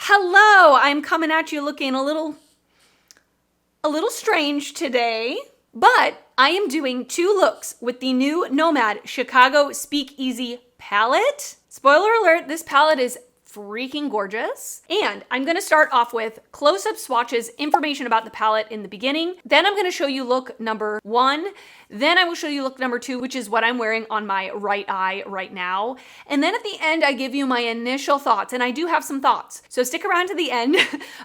Hello, I'm coming at you looking a little strange today, but I am doing 2 looks with the new Nomad Chicago Speakeasy palette. Spoiler alert, this palette is freaking gorgeous. And I'm gonna start off with close-up swatches, information about the palette in the beginning. Then I'm gonna show you look number 1. Then I will show you look number 2, which is what I'm wearing on my right eye right now. And then at the end, I give you my initial thoughts, and I do have some thoughts. So stick around to the end.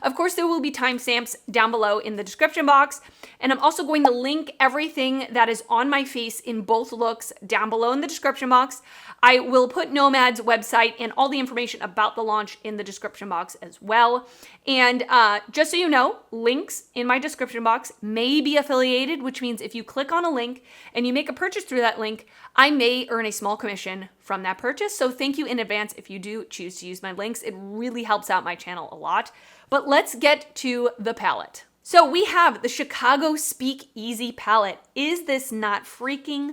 Of course, there will be timestamps down below in the description box. And I'm also going to link everything that is on my face in both looks down below in the description box. I will put Nomad's website and all the information about the launch in the description box as well. And just so you know, links in my description box may be affiliated, which means if you click on a link and you make a purchase through that link, I may earn a small commission from that purchase. So thank you in advance if you do choose to use my links. It really helps out my channel a lot. But let's get to the palette. So we have the Chicago Speakeasy palette. Is this not freaking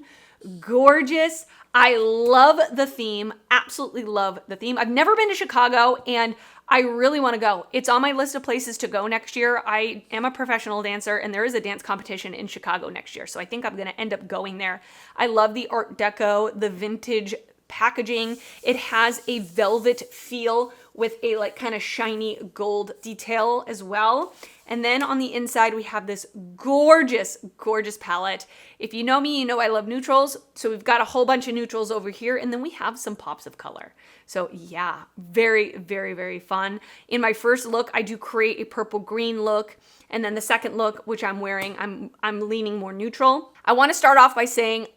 gorgeous? I love the theme, absolutely love the theme. I've never been to Chicago and I really want to go. It's on my list of places to go next year. I am a professional dancer and there is a dance competition in Chicago next year. So I think I'm going to end up going there. I love the Art Deco, the vintage packaging. It has a velvet feel with a like kind of shiny gold detail as well. And then on the inside, we have this gorgeous, gorgeous palette. If you know me, you know I love neutrals. So we've got a whole bunch of neutrals over here. And then we have some pops of color. So yeah, very, very, very fun. In my first look, I do create a purple green look. And then the second look, which I'm wearing, I'm leaning more neutral. I want to start off by saying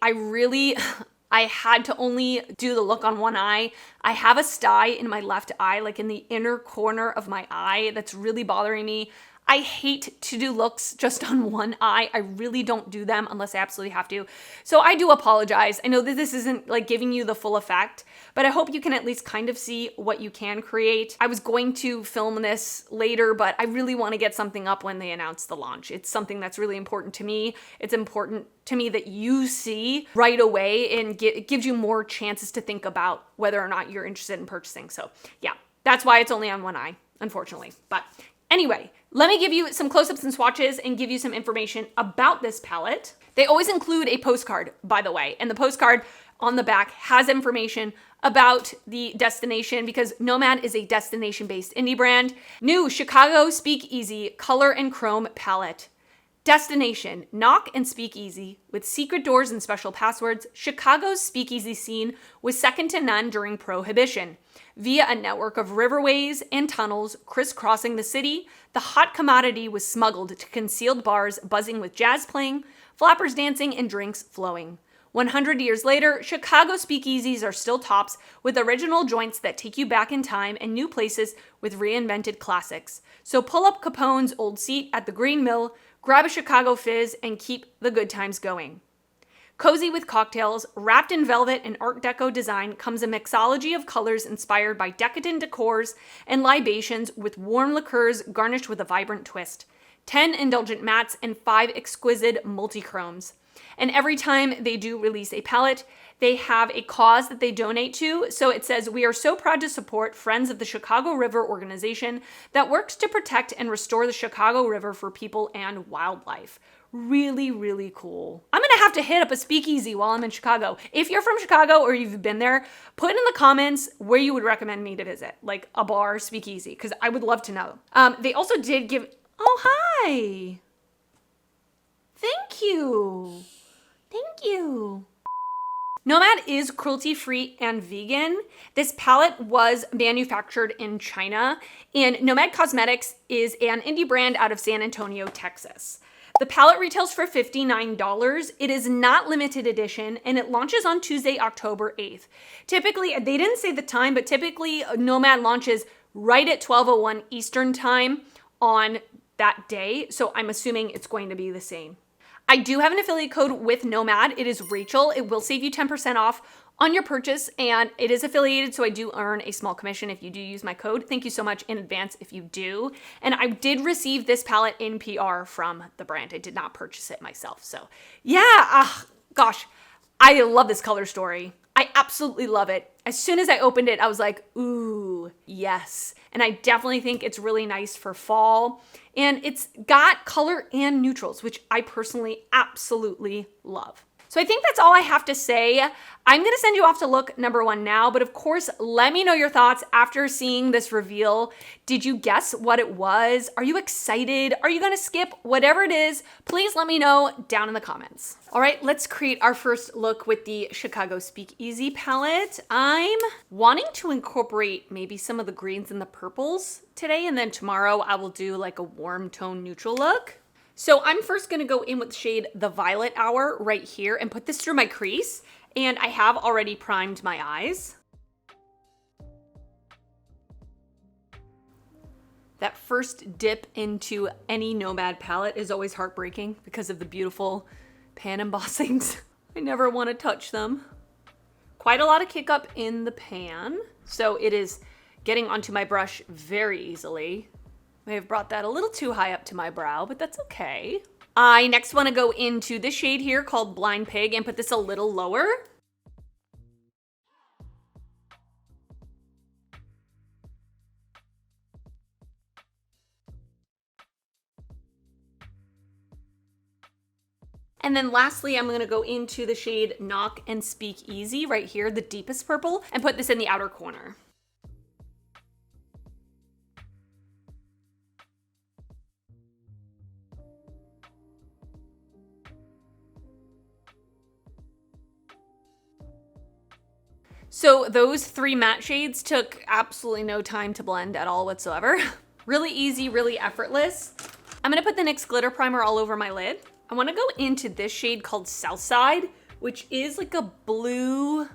I had to only do the look on one eye. I have a sty in my left eye, like in the inner corner of my eye, that's really bothering me. I hate to do looks just on one eye. I really don't do them unless I absolutely have to. So I do apologize. I know that this isn't like giving you the full effect, but I hope you can at least kind of see what you can create. I was going to film this later, but I really want to get something up when they announce the launch. It's something that's really important to me. It's important to me that you see right away and it gives you more chances to think about whether or not you're interested in purchasing. So yeah, that's why it's only on one eye, unfortunately. But anyway, let me give you some close-ups and swatches and give you some information about this palette. They always include a postcard, by the way, and the postcard on the back has information about the destination because Nomad is a destination-based indie brand. New Chicago Speakeasy Color and Chrome Palette. Destination, knock and speakeasy. With secret doors and special passwords, Chicago's speakeasy scene was second to none during Prohibition. Via a network of riverways and tunnels crisscrossing the city, the hot commodity was smuggled to concealed bars buzzing with jazz playing, flappers dancing, and drinks flowing. 100 years later, Chicago speakeasies are still tops with original joints that take you back in time and new places with reinvented classics. So pull up Capone's old seat at the Green Mill, grab a Chicago fizz, and keep the good times going. Cozy with cocktails, wrapped in velvet and Art Deco design comes a mixology of colors inspired by decadent decors and libations with warm liqueurs garnished with a vibrant twist. 10 indulgent mattes and 5 exquisite multi-chromes. And every time they do release a palette, they have a cause that they donate to. So it says, "We are so proud to support Friends of the Chicago River organization that works to protect and restore the Chicago River for people and wildlife." Really, really cool. I'm gonna have to hit up a speakeasy while I'm in Chicago. If you're from Chicago or you've been there, put in the comments where you would recommend me to visit, like a bar, speakeasy, because I would love to know. They also did give, oh, hi. Thank you. Thank you. Nomad is cruelty-free and vegan. This palette was manufactured in China, and Nomad Cosmetics is an indie brand out of San Antonio, Texas. The palette retails for $59. It is not limited edition, and it launches on Tuesday, October 8th. Typically, they didn't say the time, but typically Nomad launches right at 12:01 Eastern time on that day, so I'm assuming it's going to be the same. I do have an affiliate code with Nomad. It is Rachel. It will save you 10% off on your purchase, and it is affiliated, so I do earn a small commission if you do use my code. Thank you so much in advance if you do. And I did receive this palette in PR from the brand. I did not purchase it myself. So yeah, gosh, I love this color story. I absolutely love it. As soon as I opened it, I was like, ooh, yes. And I definitely think it's really nice for fall. And it's got color and neutrals, which I personally absolutely love. So I think that's all I have to say. I'm gonna send you off to look number 1 now, but of course, let me know your thoughts after seeing this reveal. Did you guess what it was? Are you excited? Are you gonna skip? Whatever it is, please let me know down in the comments. All right, let's create our first look with the Chicago Speakeasy palette. I'm wanting to incorporate maybe some of the greens and the purples today, and then tomorrow I will do like a warm tone neutral look. So I'm first gonna go in with the shade The Violet Hour right here and put this through my crease. And I have already primed my eyes. That first dip into any Nomad palette is always heartbreaking because of the beautiful pan embossings. I never wanna touch them. Quite a lot of kick up in the pan. So it is getting onto my brush very easily. May have brought that a little too high up to my brow, but that's okay. I next want to go into this shade here called Blind Pig and put this a little lower. And then lastly, I'm gonna go into the shade Knock and Speak Easy right here, the deepest purple, and put this in the outer corner. So those 3 matte shades took absolutely no time to blend at all whatsoever. Really easy, really effortless. I'm gonna put the NYX glitter primer all over my lid. I wanna go into this shade called Southside, which is like a blue,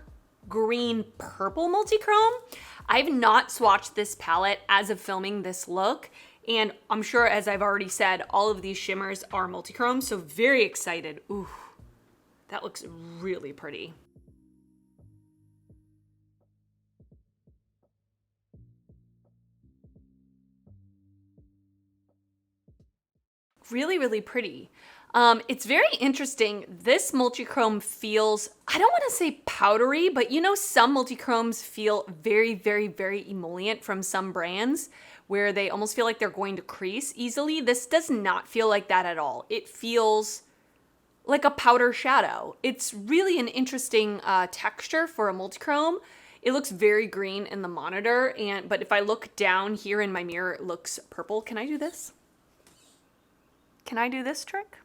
green, purple multichrome. I've not swatched this palette as of filming this look, and I'm sure, as I've already said, all of these shimmers are multichrome, so very excited. Ooh, that looks really pretty. Really, really pretty. It's very interesting. This multichrome feels, I don't want to say powdery, but you know, some multichromes feel very, very, very emollient from some brands where they almost feel like they're going to crease easily. This does not feel like that at all. It feels like a powder shadow. It's really an interesting texture for a multichrome. It looks very green in the monitor, but if I look down here in my mirror, it looks purple. Can I do this? Can I do this trick?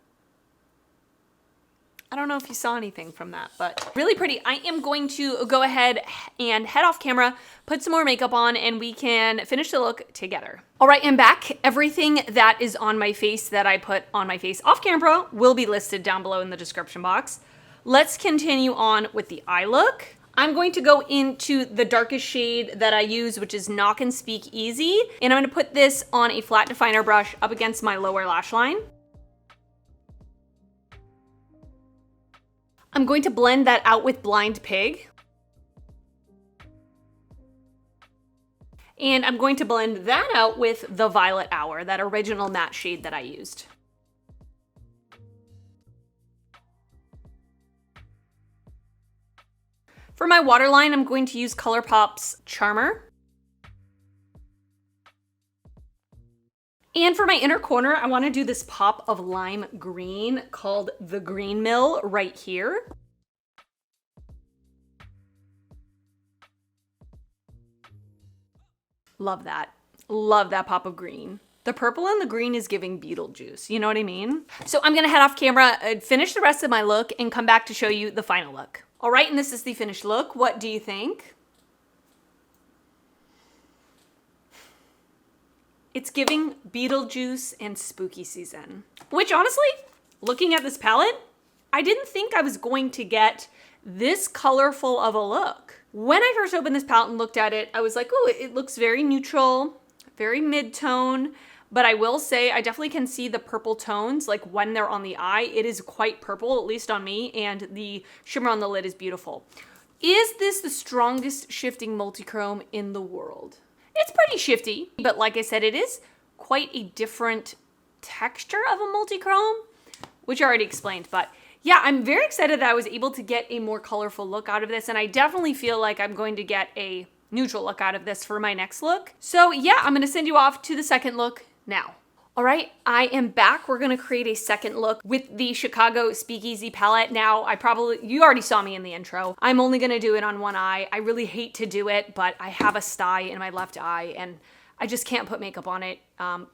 I don't know if you saw anything from that, but really pretty. I am going to go ahead and head off camera, put some more makeup on, and we can finish the look together. All right, I'm back. Everything that is on my face that I put on my face off camera will be listed down below in the description box. Let's continue on with the eye look. I'm going to go into the darkest shade that I use, which is Knock and Speak Easy. And I'm gonna put this on a flat definer brush up against my lower lash line. I'm going to blend that out with Blind Pig. And I'm going to blend that out with the Violet Hour, that original matte shade that I used. For my waterline, I'm going to use ColourPop's Charmer. And for my inner corner, I want to do this pop of lime green called the Green Mill right here. Love that. Love that pop of green. The purple and the green is giving Beetlejuice, you know what I mean? So I'm gonna head off camera, finish the rest of my look, and come back to show you the final look. All right, and this is the finished look. What do you think? It's giving Beetlejuice and spooky season, which honestly, looking at this palette, I didn't think I was going to get this colorful of a look. When I first opened this palette and looked at it, I was like, oh, it looks very neutral, very mid-tone, but I will say I definitely can see the purple tones, like when they're on the eye, it is quite purple, at least on me, and the shimmer on the lid is beautiful. Is this the strongest shifting multichrome in the world? It's pretty shifty, but like I said, it is quite a different texture of a multichrome, which I already explained, but yeah, I'm very excited that I was able to get a more colorful look out of this, and I definitely feel like I'm going to get a neutral look out of this for my next look. So yeah, I'm gonna send you off to the second look now. All right, I am back. We're gonna create a second look with the Chicago Speakeasy palette. Now, you already saw me in the intro. I'm only gonna do it on one eye. I really hate to do it, but I have a sty in my left eye and I just can't put makeup on it.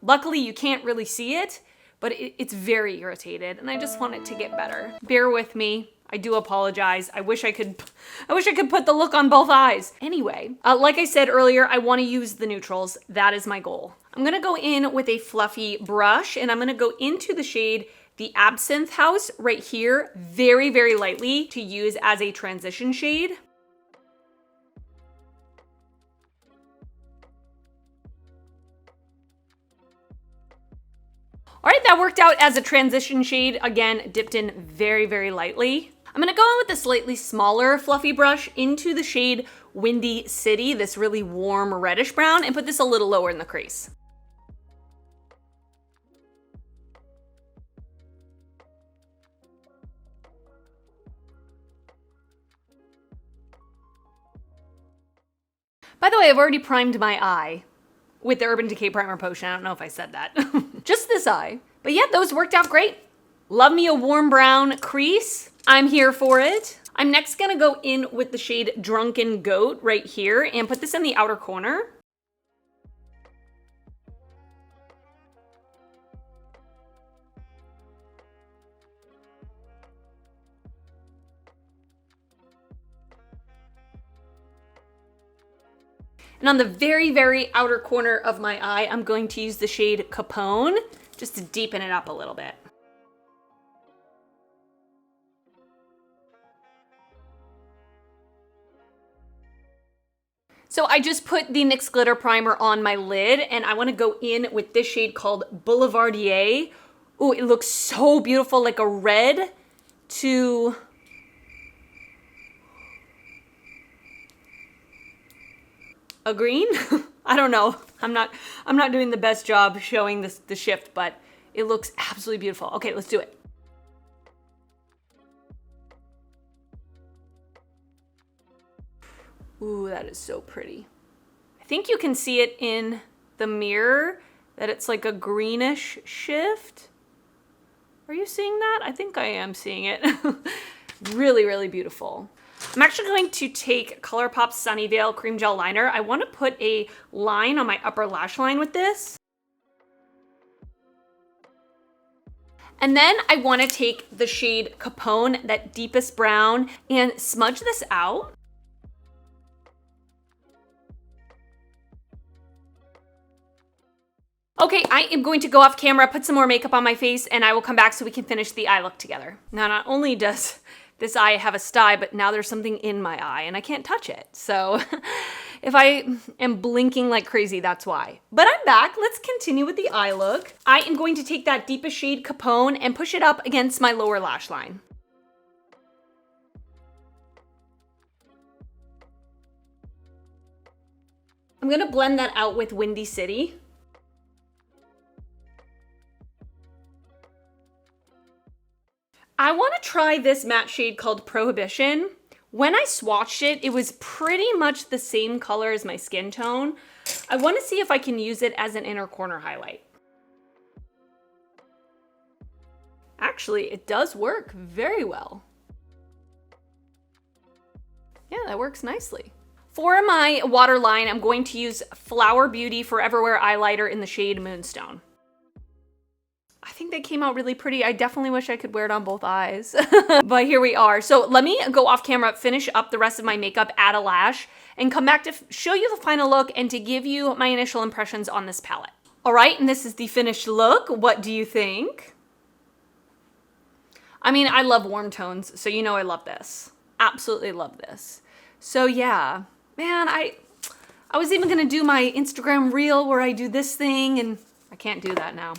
Luckily, you can't really see it, but it's very irritated and I just want it to get better. Bear with me. I do apologize. I wish I could put the look on both eyes. Anyway, like I said earlier, I want to use the neutrals. That is my goal. I'm gonna go in with a fluffy brush and I'm gonna go into the shade the Absinthe House right here, very, very lightly to use as a transition shade. All right, that worked out as a transition shade. Again, dipped in very, very lightly. I'm gonna go in with a slightly smaller fluffy brush into the shade Windy City, this really warm reddish brown, and put this a little lower in the crease. By the way, I've already primed my eye with the Urban Decay Primer Potion. I don't know if I said that. Just this eye. But yeah, those worked out great. Love me a warm brown crease. I'm here for it. I'm next gonna go in with the shade Drunken Goat right here and put this in the outer corner. And on the very, very outer corner of my eye, I'm going to use the shade Capone just to deepen it up a little bit. So I just put the NYX Glitter Primer on my lid and I want to go in with this shade called Boulevardier. Ooh, it looks so beautiful, like a red to a green. I don't know. I'm not doing the best job showing this the shift, but it looks absolutely beautiful. Okay, let's do it. Ooh, that is so pretty. I think you can see it in the mirror that it's like a greenish shift. Are you seeing that? I think I am seeing it. Really, really beautiful. I'm actually going to take ColourPop Sunnyvale Cream Gel Liner. I want to put a line on my upper lash line with this. And then I want to take the shade Capone, that deepest brown, and smudge this out. Okay, I am going to go off camera, put some more makeup on my face, and I will come back so we can finish the eye look together. Now, not only does this eye have a sty, but now there's something in my eye and I can't touch it. So if I am blinking like crazy, that's why. But I'm back. Let's continue with the eye look. I am going to take that deepest shade Capone and push it up against my lower lash line. I'm gonna blend that out with Windy City. I want to try this matte shade called Prohibition. When I swatched it, it was pretty much the same color as my skin tone. I want to see if I can use it as an inner corner highlight. Actually, it does work very well. Yeah, that works nicely. For my waterline, I'm going to use Flower Beauty Forever Wear Eyeliner in the shade Moonstone. I think they came out really pretty. I definitely wish I could wear it on both eyes, but here we are. So let me go off camera, finish up the rest of my makeup, add a lash, and come back to show you the final look and to give you my initial impressions on this palette. All right, and this is the finished look. What do you think? I mean, I love warm tones, so you know I love this. Absolutely love this. So yeah, man, I was even gonna do my Instagram reel where I do this thing, and I can't do that now.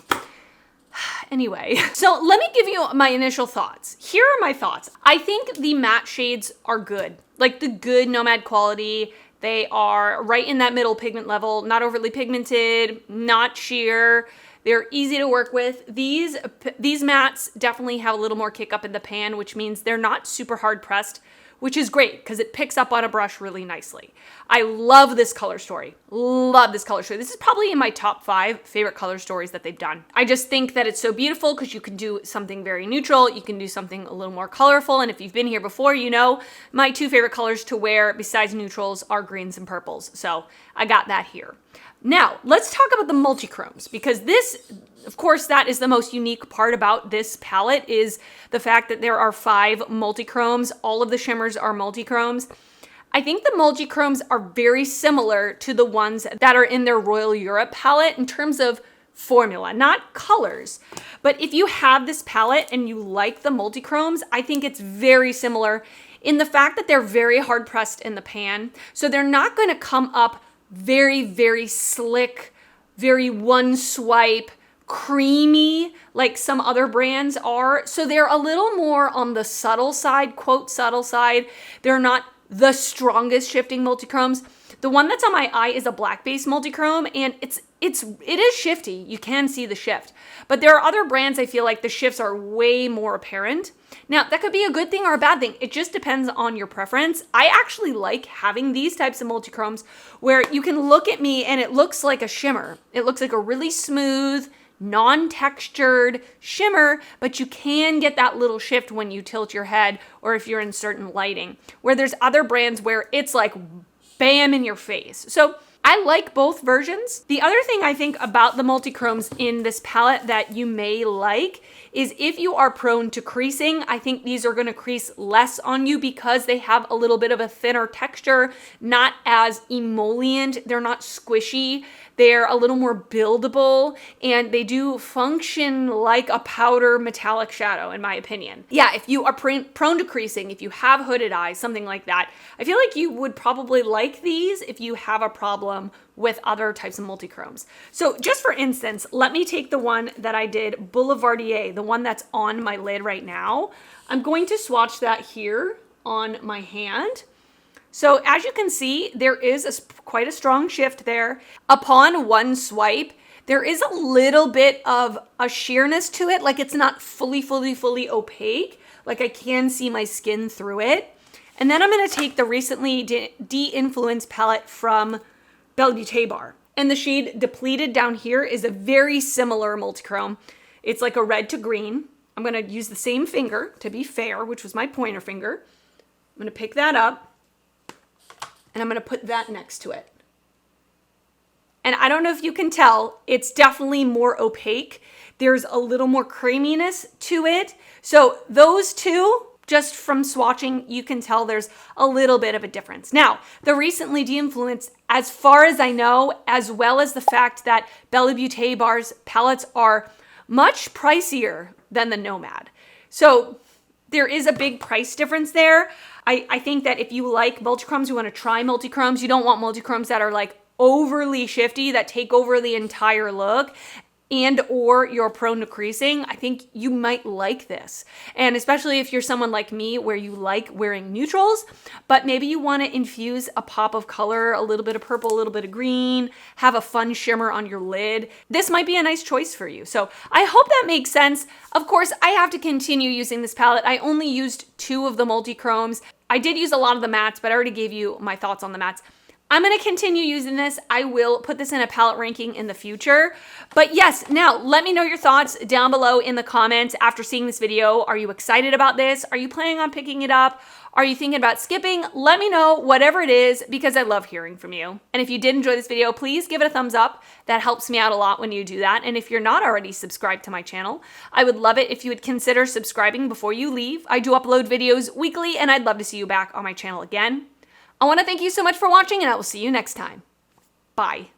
Anyway, so let me give you my initial thoughts. Here are my thoughts. I think the matte shades are good, like the good Nomad quality. They are right in that middle pigment level, not overly pigmented, not sheer. They're easy to work with. These mattes definitely have a little more kick up in the pan, which means they're not super hard pressed, which is great because it picks up on a brush really nicely. I love this color story. Love this color story. This is probably in my top 5 favorite color stories that they've done. I just think that it's so beautiful because you can do something very neutral. You can do something a little more colorful. And if you've been here before, you know my 2 favorite colors to wear besides neutrals are greens and purples. So I got that here. Now, let's talk about the multi-chromes because this, of course, that is the most unique part about this palette is the fact that there are 5 multi-chromes. All of the shimmers are multi-chromes. I think the multi-chromes are very similar to the ones that are in their Royal Europe palette in terms of formula, not colors. But if you have this palette and you like the multi-chromes, I think it's very similar in the fact that they're very hard pressed in the pan. So they're not going to come up very, very slick, very one swipe, creamy like some other brands are. So they're a little more on the subtle side, quote subtle side. They're not the strongest shifting multi-chromes. The one that's on my eye is a black base multi-chrome and it is shifty. You can see the shift, but there are other brands I feel like the shifts are way more apparent. Now that could be a good thing or a bad thing. It just depends on your preference. I actually like having these types of multi-chromes where you can look at me and it looks like a shimmer. It looks like a really smooth, non-textured shimmer, but you can get that little shift when you tilt your head or if you're in certain lighting, where there's other brands where it's like bam in your face. So I like both versions. The other thing I think about the multi-chromes in this palette that you may like is if you are prone to creasing, I think these are gonna crease less on you because they have a little bit of a thinner texture, not as emollient, they're not squishy. They're a little more buildable and they do function like a powder metallic shadow in my opinion. Yeah, if you are prone to creasing, if you have hooded eyes, something like that, I feel like you would probably like these if you have a problem with other types of multi-chromes. So just for instance, let me take the one that I did Boulevardier, the one that's on my lid right now. I'm going to swatch that here on my hand. So as you can see, there is quite a strong shift there. Upon one swipe, there is a little bit of a sheerness to it, like it's not fully opaque, like I can see my skin through it. And then I'm gonna take the recently de-influenced palette from Belle Beauté Bar. And the shade Depleted down here is a very similar multi-chrome. It's like a red to green. I'm gonna use the same finger, to be fair, which was my pointer finger. I'm gonna pick that up. And I'm gonna put that next to it. And I don't know if you can tell, it's definitely more opaque. There's a little more creaminess to it. So those two, just from swatching, you can tell there's a little bit of a difference. Now, the recently de-influenced, as far as I know, as well as the fact that Belle Beauté Bar's palettes are much pricier than the Nomad. So there is a big price difference there. I think that if you like multi-chromes, you want to try multi-chromes, you don't want multi-chromes that are like overly shifty, that take over the entire look, and or you're prone to creasing, I think you might like this. And especially if you're someone like me where you like wearing neutrals, but maybe you want to infuse a pop of color, a little bit of purple, a little bit of green, have a fun shimmer on your lid. This might be a nice choice for you. So I hope that makes sense. Of course, I have to continue using this palette. I only used 2 of the multi-chromes. I did use a lot of the mattes, but I already gave you my thoughts on the mattes. I'm gonna continue using this. I will put this in a palette ranking in the future. But yes, now let me know your thoughts down below in the comments after seeing this video. Are you excited about this? Are you planning on picking it up? Are you thinking about skipping? Let me know, whatever it is, because I love hearing from you. And if you did enjoy this video, please give it a thumbs up. That helps me out a lot when you do that. And if you're not already subscribed to my channel, I would love it if you would consider subscribing before you leave. I do upload videos weekly, and I'd love to see you back on my channel again. I want to thank you so much for watching, and I will see you next time. Bye.